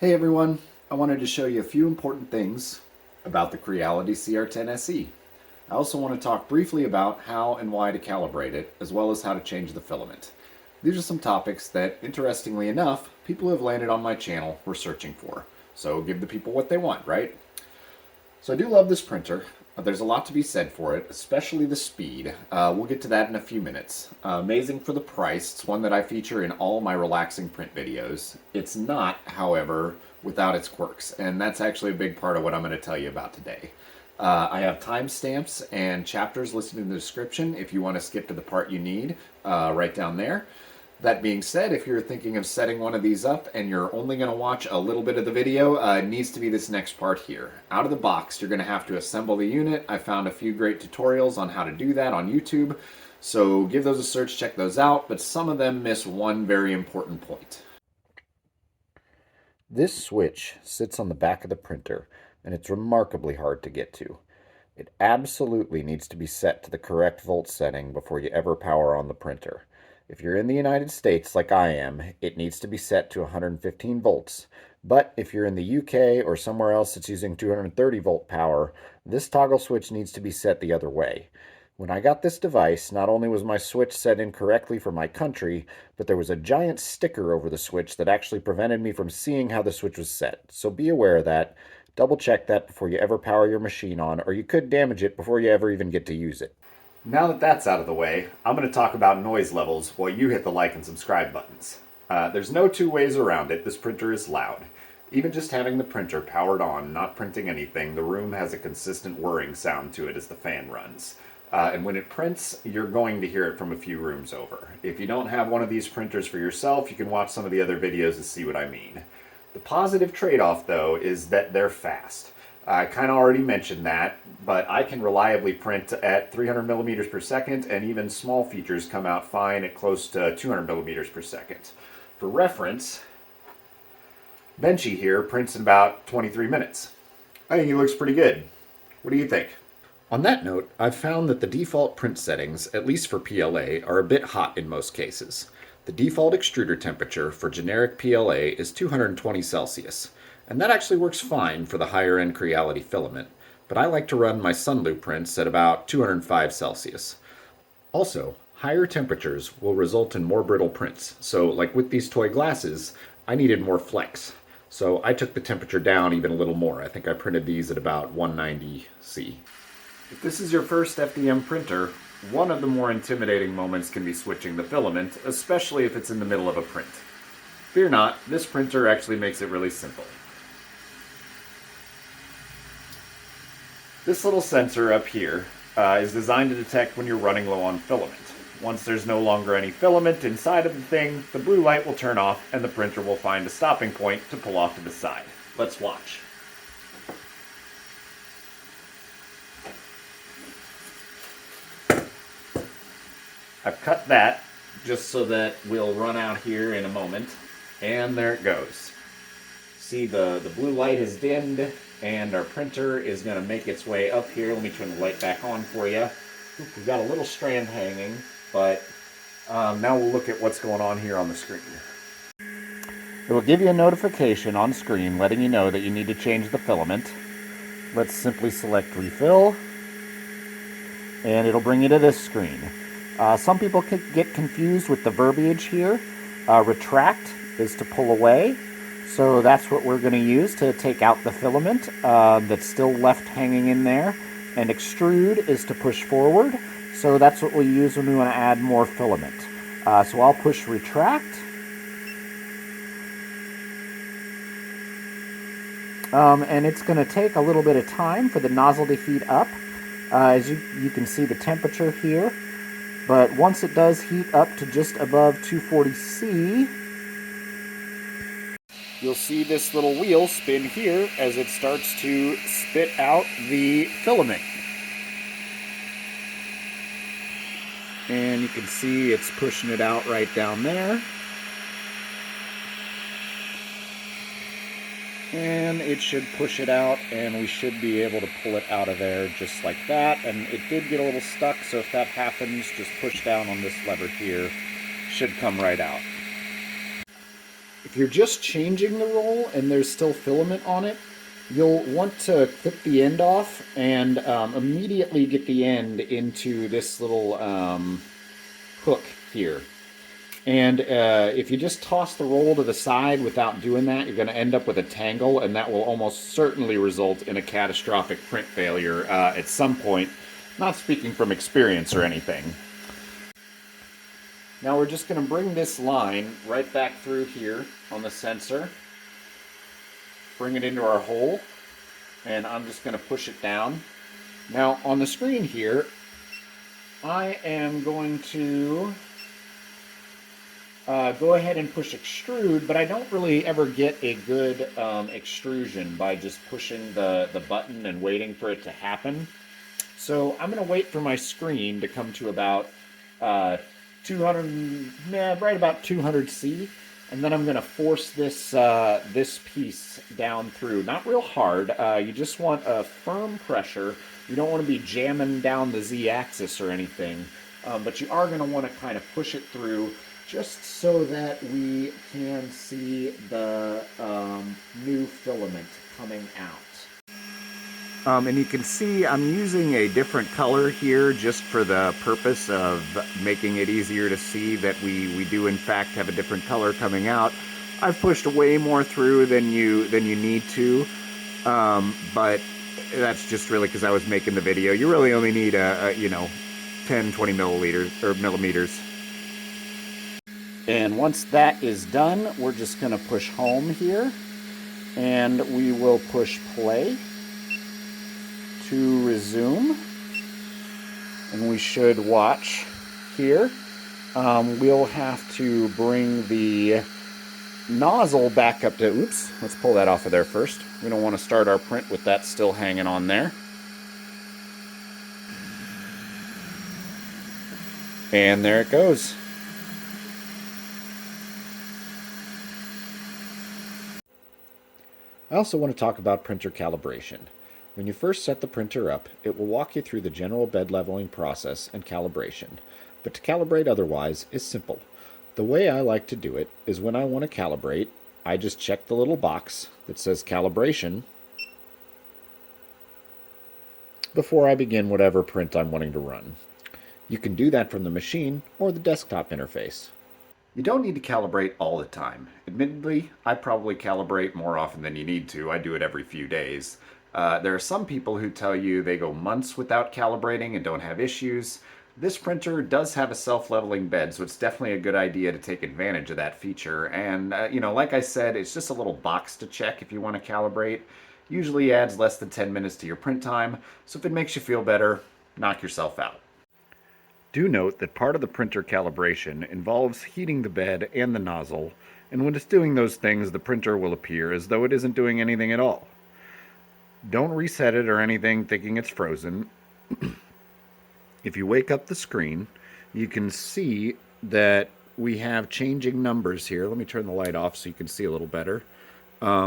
Hey everyone, I wanted to show you a few important things about the Creality CR10 SE. I also want to talk briefly about how and why to calibrate it, as well as how to change the filament. These are some topics that, interestingly enough, people who have landed on my channel were searching for. So give the people what they want, right? So I do love this printer. There's a lot to be said for it, especially the speed. We'll get to that in a few minutes. Amazing for the price. It's one that I feature in all my relaxing print videos. It's not, however, without its quirks, and that's actually a big part of what I'm going to tell you about today. I have timestamps and chapters listed in the description if you want to skip to the part you need, right down there. That being said, if you're thinking of setting one of these up and you're only going to watch a little bit of the video, it needs to be this next part here. Out of the box, you're going to have to assemble the unit. I found a few great tutorials on how to do that on YouTube, so give those a search, check those out, but some of them miss one very important point. This switch sits on the back of the printer, and it's remarkably hard to get to. It absolutely needs to be set to the correct volt setting before you ever power on the printer. If you're in the United States, like I am, it needs to be set to 115 volts. But if you're in the UK or somewhere else that's using 230 volt power, this toggle switch needs to be set the other way. When I got this device, not only was my switch set incorrectly for my country, but there was a giant sticker over the switch that actually prevented me from seeing how the switch was set. So be aware of that. Double check that before you ever power your machine on, or you could damage it before you ever even get to use it. Now that that's out of the way, I'm going to talk about noise levels while you hit the like and subscribe buttons. There's no two ways around it. This printer is loud. Even just having the printer powered on, not printing anything, the room has a consistent whirring sound to it as the fan runs. And when it prints, you're going to hear it from a few rooms over. If you don't have one of these printers for yourself, you can watch some of the other videos to see what I mean. The positive trade-off, though, is that they're fast. I kind of already mentioned that, but I can reliably print at 300 millimeters per second, and even small features come out fine at close to 200 millimeters per second. For reference, Benchy here prints in about 23 minutes. I think he looks pretty good. What do you think? On that note, I've found that the default print settings, at least for PLA, are a bit hot in most cases. The default extruder temperature for generic PLA is 220 Celsius, and that actually works fine for the higher-end Creality filament, but I like to run my Sunlu prints at about 205 Celsius. Also, higher temperatures will result in more brittle prints, so like with these toy glasses, I needed more flex. So I took the temperature down even a little more. I think I printed these at about 190 C. If this is your first FDM printer, one of the more intimidating moments can be switching the filament, especially if it's in the middle of a print. Fear not, this printer actually makes it really simple. This little sensor up here is designed to detect when you're running low on filament. Once there's no longer any filament inside of the thing, the blue light will turn off and the printer will find a stopping point to pull off to the side. Let's watch. I've cut that just so that we'll run out here in a moment, and there it goes. See, the blue light has dimmed, and our printer is going to make its way up here. Let me turn the light back on for you. Oop, we've got a little strand hanging, but now we'll look at what's going on here on the screen. It will give you a notification on screen letting you know that you need to change the filament. Let's simply select Refill, and it'll bring you to this screen. Some people can get confused with the verbiage here. Retract is to pull away, so that's what we're going to use to take out the filament that's still left hanging in there. And extrude is to push forward, so that's what we use when we want to add more filament. So I'll push retract. And it's going to take a little bit of time for the nozzle to heat up. As you can see the temperature here. But once it does heat up to just above 240 C, you'll see this little wheel spin here as it starts to spit out the filament. And you can see it's pushing it out right down there. And it should push it out, and we should be able to pull it out of there just like that. And it did get a little stuck, so if that happens, just push down on this lever here. Should come right out. If you're just changing the roll and there's still filament on it, you'll want to clip the end off and immediately get the end into this little hook here. And if you just toss the roll to the side without doing that, you're going to end up with a tangle, and that will almost certainly result in a catastrophic print failure at some point. Not speaking from experience or anything. Now we're just going to bring this line right back through here on the sensor. Bring it into our hole, and I'm just going to push it down. Now on the screen here, I am going to go ahead and push extrude, but I don't really ever get a good extrusion by just pushing the button and waiting for it to happen. So I'm going to wait for my screen to come to about 200, right about 200C, and then I'm going to force this this piece down through. Not real hard. You just want a firm pressure. You don't want to be jamming down the Z-axis or anything, but you are going to want to kind of push it through just so that we can see the new filament coming out. And you can see I'm using a different color here just for the purpose of making it easier to see that we do in fact have a different color coming out. I've pushed way more through than you need to, but that's just really because I was making the video. You really only need a 10-20 milliliters or millimeters. And once that is done, we're just going to push home here, and we will push play to resume, and we should watch here. We'll have to bring the nozzle back up to, oops, let's pull that off of there first. We don't want to start our print with that still hanging on there. And there it goes. I also want to talk about printer calibration. When you first set the printer up, it will walk you through the general bed leveling process and calibration. But to calibrate otherwise is simple. The way I like to do it is when I want to calibrate, I just check the little box that says calibration before I begin whatever print I'm wanting to run. You can do that from the machine or the desktop interface. You don't need to calibrate all the time. Admittedly, I probably calibrate more often than you need to. I do it every few days. There are some people who tell you they go months without calibrating and don't have issues. This printer does have a self-leveling bed, so it's definitely a good idea to take advantage of that feature. And, like I said, it's just a little box to check if you want to calibrate. Usually adds less than 10 minutes to your print time, so if it makes you feel better, knock yourself out. Do note that part of the printer calibration involves heating the bed and the nozzle, and when it's doing those things, the printer will appear as though it isn't doing anything at all. Don't reset it or anything thinking it's frozen. If you wake up the screen, you can see that we have changing numbers here. Let me turn the light off so you can see a little better.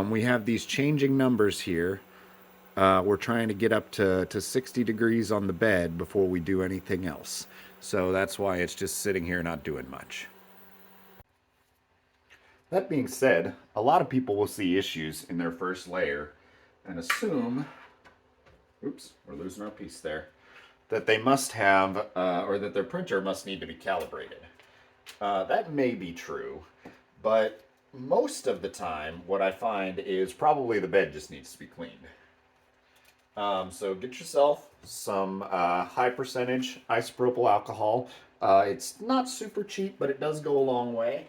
We have these changing numbers here. We're trying to get up to 60 degrees on the bed before we do anything else. So that's why it's just sitting here not doing much. That being said, a lot of people will see issues in their first layer and assume, oops, we're losing our piece there, that they must have, or that their printer must need to be calibrated. That may be true, but most of the time what I find is probably the bed just needs to be cleaned. So get yourself some high percentage isopropyl alcohol. It's not super cheap, but it does go a long way.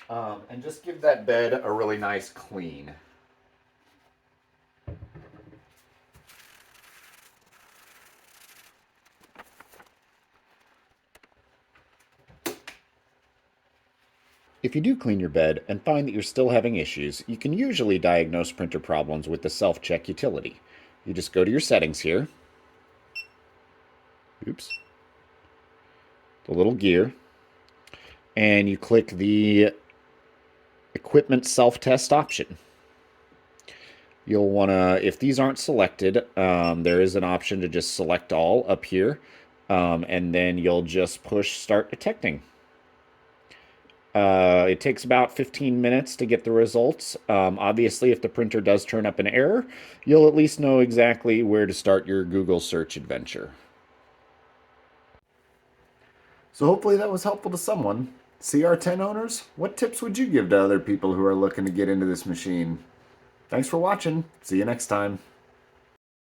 And just give that bed a really nice clean. If you do clean your bed and find that you're still having issues, you can usually diagnose printer problems with the self-check utility. You just go to your settings here. Oops. The little gear. And you click the equipment self-test option. You'll want to, if these aren't selected, there is an option to just select all up here. And then you'll just push start detecting. It takes about 15 minutes to get the results. Obviously, if the printer does turn up an error, you'll at least know exactly where to start your Google search adventure. So hopefully that was helpful to someone. CR10 owners, what tips would you give to other people who are looking to get into this machine? Thanks for watching. See you next time.